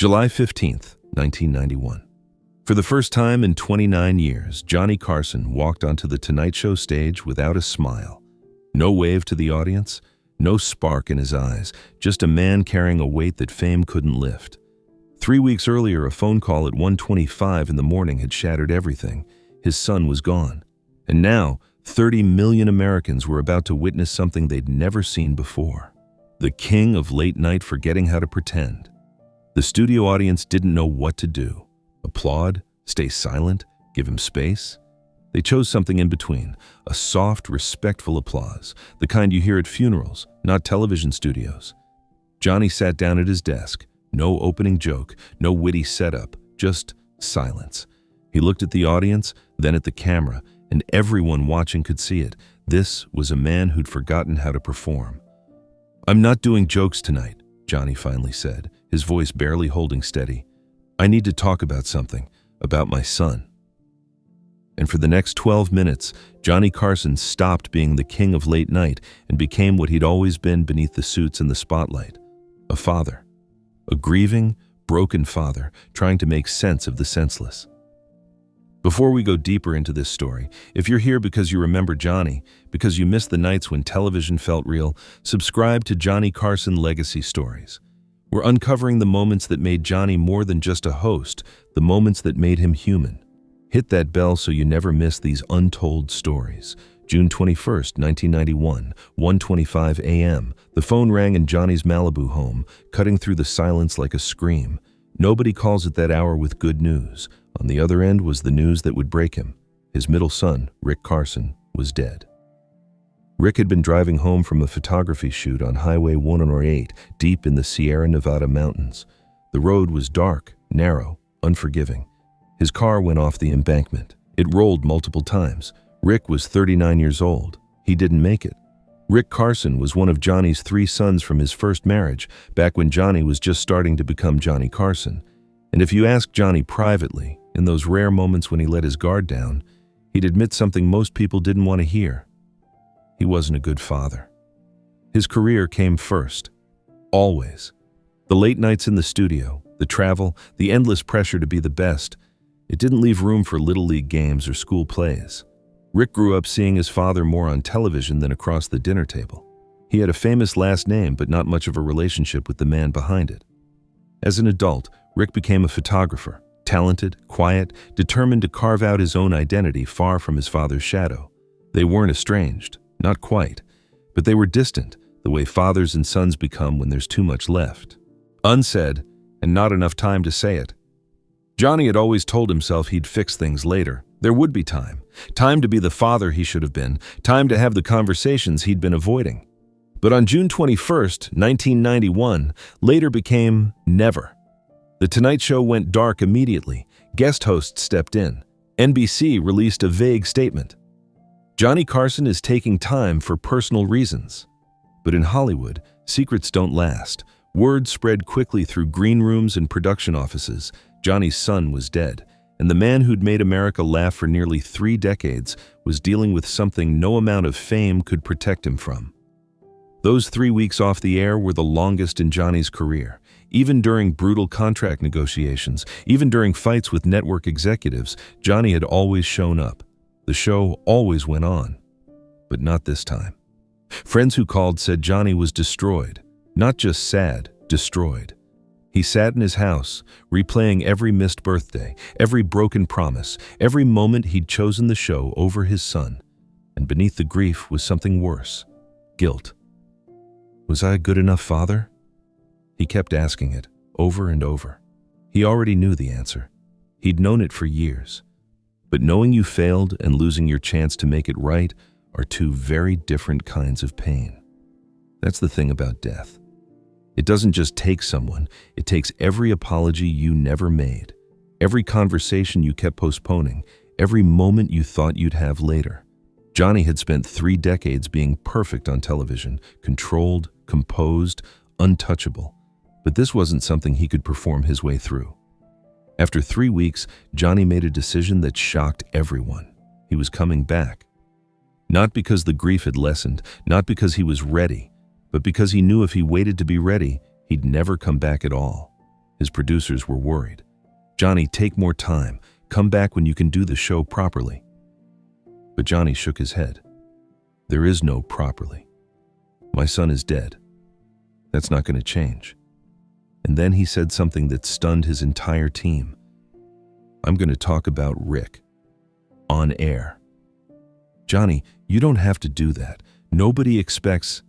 July 15th, 1991. For the first time in 29 years, Johnny Carson walked onto the Tonight Show stage without a smile. No wave to the audience, no spark in his eyes, just a man carrying a weight that fame couldn't lift. 3 weeks earlier, a phone call at 1:25 in the morning had shattered everything. His son was gone. And now, 30 million Americans were about to witness something they'd never seen before. The king of late night forgetting how to pretend. The studio audience didn't know what to do. Applaud, stay silent, give him space. They chose something in between, a soft, respectful applause, the kind you hear at funerals, not television studios. Johnny sat down at his desk, no opening joke, no witty setup, just silence. He looked at the audience, then at the camera, and everyone watching could see it. This was a man who'd forgotten how to perform. "I'm not doing jokes tonight," Johnny finally said, his voice barely holding steady. "I need to talk about something, about my son." And for the next 12 minutes, Johnny Carson stopped being the king of late night and became what he'd always been beneath the suits and the spotlight, a father. A grieving, broken father trying to make sense of the senseless. Before we go deeper into this story, if you're here because you remember Johnny, because you missed the nights when television felt real, subscribe to Johnny Carson Legacy Stories. We're uncovering the moments that made Johnny more than just a host, the moments that made him human. Hit that bell so you never miss these untold stories. June 21st, 1991, 1:25 a.m. The phone rang in Johnny's Malibu home, cutting through the silence like a scream. Nobody calls at that hour with good news. On the other end was the news that would break him. His middle son, Rick Carson, was dead. Rick had been driving home from a photography shoot on Highway 108, deep in the Sierra Nevada mountains. The road was dark, narrow, unforgiving. His car went off the embankment. It rolled multiple times. Rick was 39 years old. He didn't make it. Rick Carson was one of Johnny's 3 sons from his first marriage, back when Johnny was just starting to become Johnny Carson. And if you ask Johnny privately, in those rare moments when he let his guard down, he'd admit something most people didn't want to hear. He wasn't a good father. His career came first. Always. The late nights in the studio, the travel, the endless pressure to be the best, it didn't leave room for little league games or school plays. Rick grew up seeing his father more on television than across the dinner table. He had a famous last name, but not much of a relationship with the man behind it. As an adult, Rick became a photographer, talented, quiet, determined to carve out his own identity far from his father's shadow. They weren't estranged, not quite, but they were distant, the way fathers and sons become when there's too much left. Unsaid, and not enough time to say it. Johnny had always told himself he'd fix things later. There would be time. Time to be the father he should have been. Time to have the conversations he'd been avoiding. But on June 21st, 1991, later became never. The Tonight Show went dark immediately. Guest hosts stepped in. NBC released a vague statement. Johnny Carson is taking time for personal reasons. But in Hollywood, secrets don't last. Word spread quickly through green rooms and production offices. Johnny's son was dead, and the man who'd made America laugh for nearly 3 decades was dealing with something no amount of fame could protect him from. Those 3 weeks off the air were the longest in Johnny's career. Even during brutal contract negotiations, even during fights with network executives, Johnny had always shown up. The show always went on. But not this time. Friends who called said Johnny was destroyed. Not just sad, destroyed. He sat in his house, replaying every missed birthday, every broken promise, every moment he'd chosen the show over his son. And beneath the grief was something worse. Guilt. Was I a good enough father? He kept asking it, over and over. He already knew the answer. He'd known it for years. But knowing you failed and losing your chance to make it right are 2 very different kinds of pain. That's the thing about death. It doesn't just take someone, it takes every apology you never made, every conversation you kept postponing, every moment you thought you'd have later. Johnny had spent 3 decades being perfect on television, controlled, composed, untouchable. But this wasn't something he could perform his way through. After 3 weeks, Johnny made a decision that shocked everyone. He was coming back. Not because the grief had lessened, not because he was ready, but because he knew if he waited to be ready, he'd never come back at all. His producers were worried. "Johnny, take more time. Come back when you can do the show properly." But Johnny shook his head. "There is no properly. My son is dead. That's not going to change." And then he said something that stunned his entire team. "I'm going to talk about Rick. On air." "Johnny, you don't have to do that. Nobody expects—"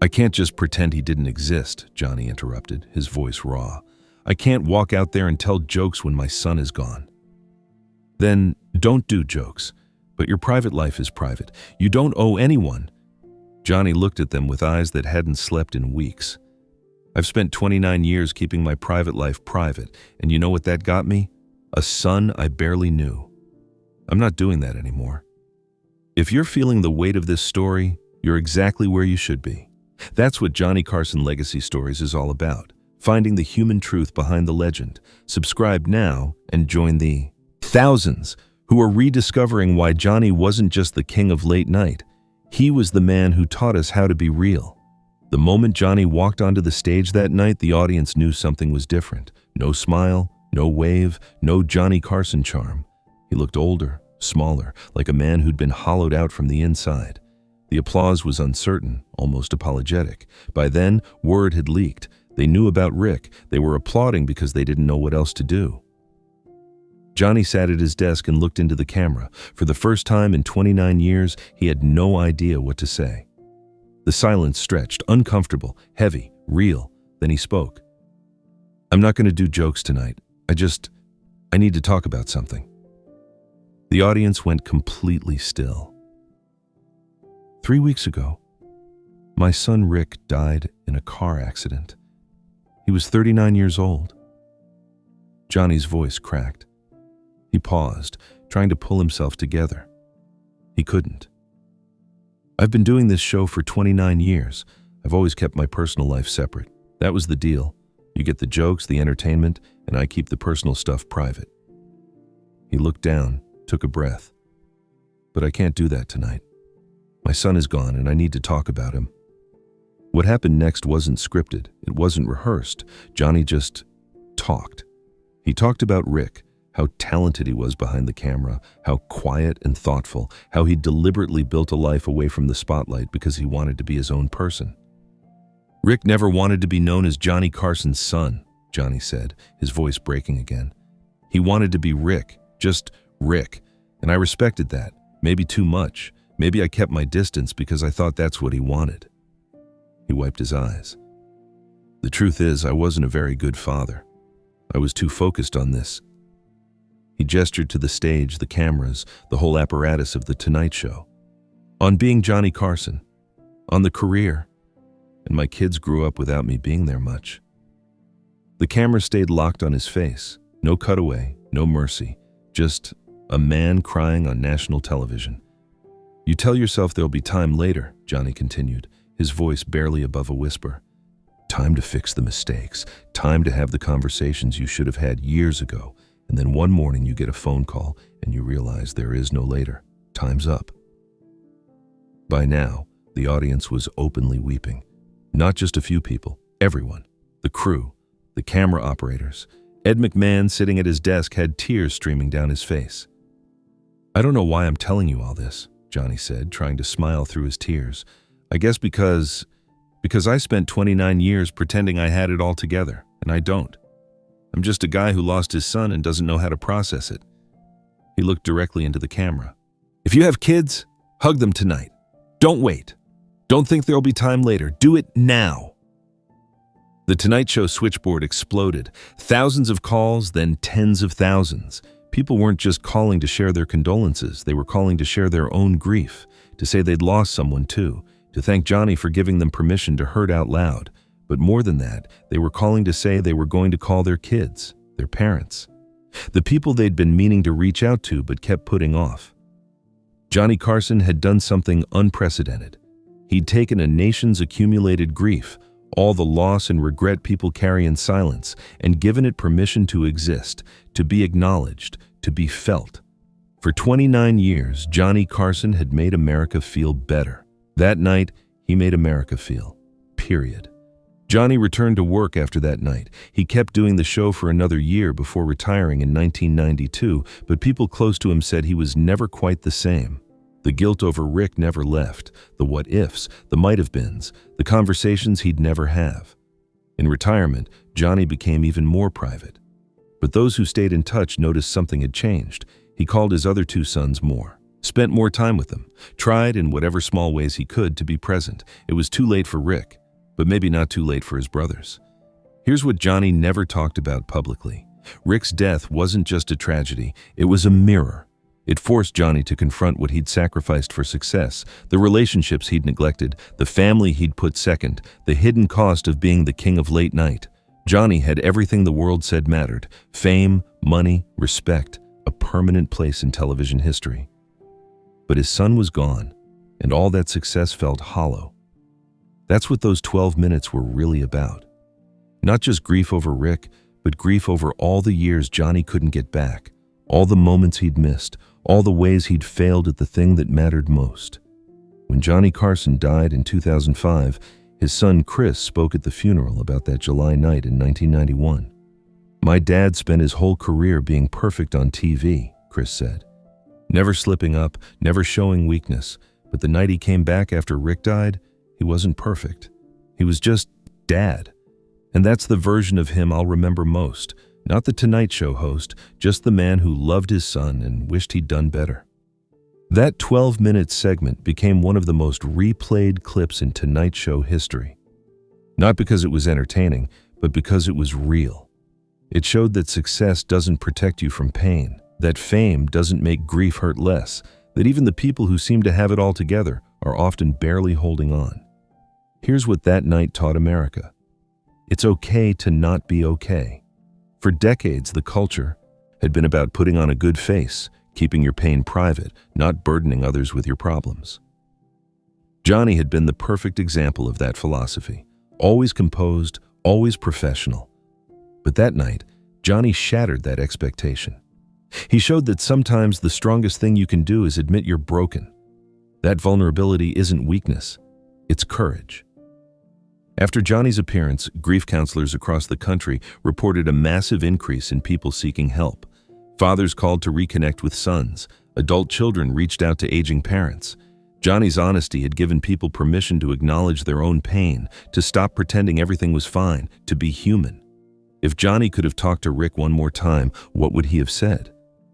"I can't just pretend he didn't exist," Johnny interrupted, his voice raw. "I can't walk out there and tell jokes when my son is gone." "Then don't do jokes. But your private life is private. You don't owe anyone." Johnny looked at them with eyes that hadn't slept in weeks. "I've spent 29 years keeping my private life private, and you know what that got me? A son I barely knew. I'm not doing that anymore. If you're feeling the weight of this story, you're exactly where you should be. That's what Johnny Carson Legacy Stories is all about, finding the human truth behind the legend. Subscribe now and join the thousands who are rediscovering why Johnny wasn't just the king of late night. He was the man who taught us how to be real. The moment Johnny walked onto the stage that night, the audience knew something was different. No smile, no wave, no Johnny Carson charm. He looked older, smaller, like a man who'd been hollowed out from the inside. The applause was uncertain, almost apologetic. By then, word had leaked. They knew about Rick. They were applauding because they didn't know what else to do. Johnny sat at his desk and looked into the camera. For the first time in 29 years, he had no idea what to say. The silence stretched, uncomfortable, heavy, real. Then he spoke. "I'm not going to do jokes tonight. I need to talk about something." The audience went completely still. 3 weeks ago, my son Rick died in a car accident. He was 39 years old. Johnny's voice cracked. He paused, trying to pull himself together. He couldn't. "I've been doing this show for 29 years. I've always kept my personal life separate. That was the deal. You get the jokes, the entertainment, and I keep the personal stuff private." He looked down, took a breath. "But I can't do that tonight. My son is gone and I need to talk about him." What happened next wasn't scripted. It wasn't rehearsed. Johnny just talked. He talked about Rick, how talented he was behind the camera, how quiet and thoughtful, how he deliberately built a life away from the spotlight because he wanted to be his own person. "Rick never wanted to be known as Johnny Carson's son," Johnny said, his voice breaking again. "He wanted to be Rick, just Rick, and I respected that, maybe too much. Maybe I kept my distance because I thought that's what he wanted." He wiped his eyes. "The truth is, I wasn't a very good father. I was too focused on this." He gestured to the stage, the cameras, the whole apparatus of The Tonight Show. "On being Johnny Carson, on the career, and my kids grew up without me being there much." The camera stayed locked on his face. No cutaway, no mercy, just a man crying on national television. "You tell yourself there'll be time later," Johnny continued, his voice barely above a whisper. "Time to fix the mistakes, time to have the conversations you should have had years ago. And then one morning you get a phone call and you realize there is no later. Time's up." By now, the audience was openly weeping. Not just a few people, everyone. The crew, the camera operators. Ed McMahon, sitting at his desk, had tears streaming down his face. "I don't know why I'm telling you all this," Johnny said, trying to smile through his tears. "I guess because I spent 29 years pretending I had it all together, and I don't. I'm just a guy who lost his son and doesn't know how to process it." He looked directly into the camera. "If you have kids, hug them tonight. Don't wait. Don't think there'll be time later. Do it now." The Tonight Show switchboard exploded. Thousands of calls, then tens of thousands. People weren't just calling to share their condolences. They were calling to share their own grief, to say they'd lost someone too, to thank Johnny for giving them permission to hurt out loud. But more than that, they were calling to say they were going to call their kids, their parents, the people they'd been meaning to reach out to but kept putting off. Johnny Carson had done something unprecedented. He'd taken a nation's accumulated grief, all the loss and regret people carry in silence, and given it permission to exist, to be acknowledged, to be felt. For 29 years, Johnny Carson had made America feel better. That night, he made America feel. Period. Johnny returned to work after that night. He kept doing the show for another year before retiring in 1992, but people close to him said he was never quite the same. The guilt over Rick never left, the what-ifs, the might-have-beens, the conversations he'd never have. In retirement, Johnny became even more private. But those who stayed in touch noticed something had changed. He called his other two sons more, spent more time with them, tried in whatever small ways he could to be present. It was too late for Rick, but maybe not too late for his brothers. Here's what Johnny never talked about publicly. Rick's death wasn't just a tragedy, it was a mirror. It forced Johnny to confront what he'd sacrificed for success, the relationships he'd neglected, the family he'd put second, the hidden cost of being the king of late night. Johnny had everything the world said mattered: fame, money, respect, a permanent place in television history. But his son was gone, and all that success felt hollow. That's what those 12 minutes were really about. Not just grief over Rick, but grief over all the years Johnny couldn't get back, all the moments he'd missed, all the ways he'd failed at the thing that mattered most. When Johnny Carson died in 2005, his son Chris spoke at the funeral about that July night in 1991. "My dad spent his whole career being perfect on TV," Chris said. "Never slipping up, never showing weakness, but the night he came back after Rick died, he wasn't perfect. He was just Dad. And that's the version of him I'll remember most. Not the Tonight Show host, just the man who loved his son and wished he'd done better." That 12-minute segment became one of the most replayed clips in Tonight Show history. Not because it was entertaining, but because it was real. It showed that success doesn't protect you from pain, that fame doesn't make grief hurt less, that even the people who seem to have it all together are often barely holding on. Here's what that night taught America. It's okay to not be okay. For decades, the culture had been about putting on a good face, keeping your pain private, not burdening others with your problems. Johnny had been the perfect example of that philosophy. Always composed, always professional. But that night, Johnny shattered that expectation. He showed that sometimes the strongest thing you can do is admit you're broken. That vulnerability isn't weakness, it's courage. After Johnny's appearance, grief counselors across the country reported a massive increase in people seeking help. Fathers called to reconnect with sons. Adult children reached out to aging parents. Johnny's honesty had given people permission to acknowledge their own pain, to stop pretending everything was fine, to be human. If Johnny could have talked to Rick one more time, what would he have said?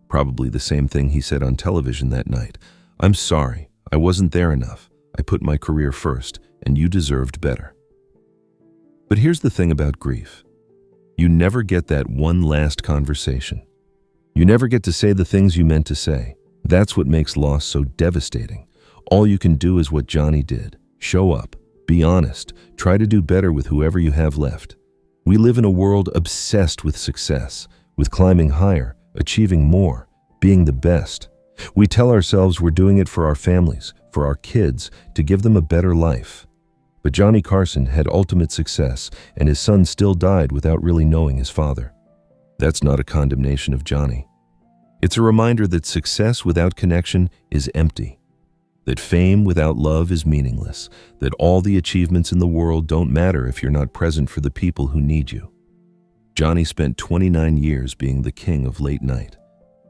Probably the same thing he said on television that night. "I'm sorry, I wasn't there enough. I put my career first, and you deserved better." But here's the thing about grief. You never get that one last conversation. You never get to say the things you meant to say. That's what makes loss so devastating. All you can do is what Johnny did. Show up, be honest, try to do better with whoever you have left. We live in a world obsessed with success, with climbing higher, achieving more, being the best. We tell ourselves we're doing it for our families, for our kids, to give them a better life. But Johnny Carson had ultimate success, and his son still died without really knowing his father. That's not a condemnation of Johnny. It's a reminder that success without connection is empty, that fame without love is meaningless, that all the achievements in the world don't matter if you're not present for the people who need you. Johnny spent 29 years being the king of late night.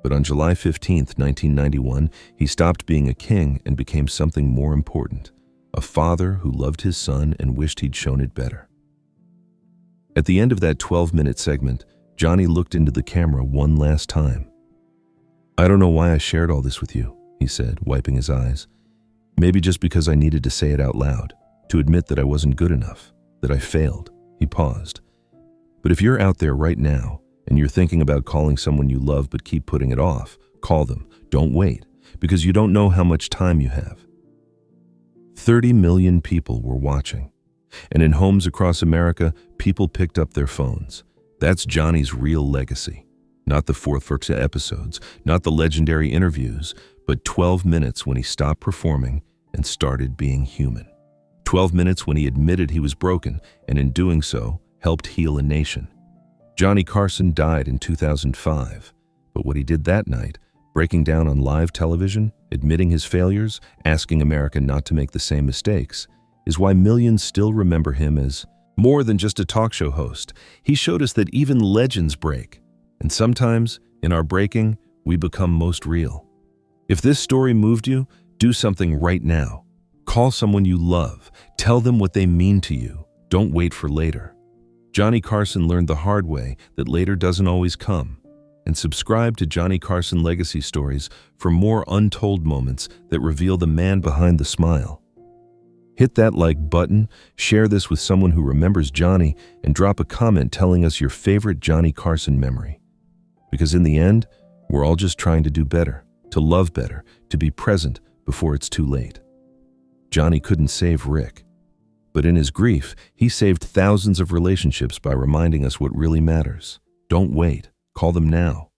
But on July 15, 1991, he stopped being a king and became something more important. A father who loved his son and wished he'd shown it better. At the end of that 12-minute segment, Johnny looked into the camera one last time. "I don't know why I shared all this with you," he said, wiping his eyes. "Maybe just because I needed to say it out loud, to admit that I wasn't good enough, that I failed." He paused. "But if you're out there right now, and you're thinking about calling someone you love but keep putting it off, call them. Don't wait, because you don't know how much time you have." 30 million people were watching. And in homes across America, people picked up their phones. That's Johnny's real legacy. Not the 4th episodes, not the legendary interviews, but 12 minutes when he stopped performing and started being human. 12 minutes when he admitted he was broken, and in doing so, helped heal a nation. Johnny Carson died in 2005, but what he did that night, breaking down on live television, admitting his failures, asking America not to make the same mistakes, is why millions still remember him as More than just a talk show host, he showed us that even legends break. And sometimes, in our breaking, we become most real. If this story moved you, do something right now. Call someone you love. Tell them what they mean to you. Don't wait for later. Johnny Carson learned the hard way that later doesn't always come. And subscribe to Johnny Carson Legacy Stories for more untold moments that reveal the man behind the smile. Hit that like button, share this with someone who remembers Johnny, and drop a comment telling us your favorite Johnny Carson memory. Because in the end, we're all just trying to do better, to love better, to be present before it's too late. Johnny couldn't save Rick, but in his grief, he saved thousands of relationships by reminding us what really matters. Don't wait. Call them now.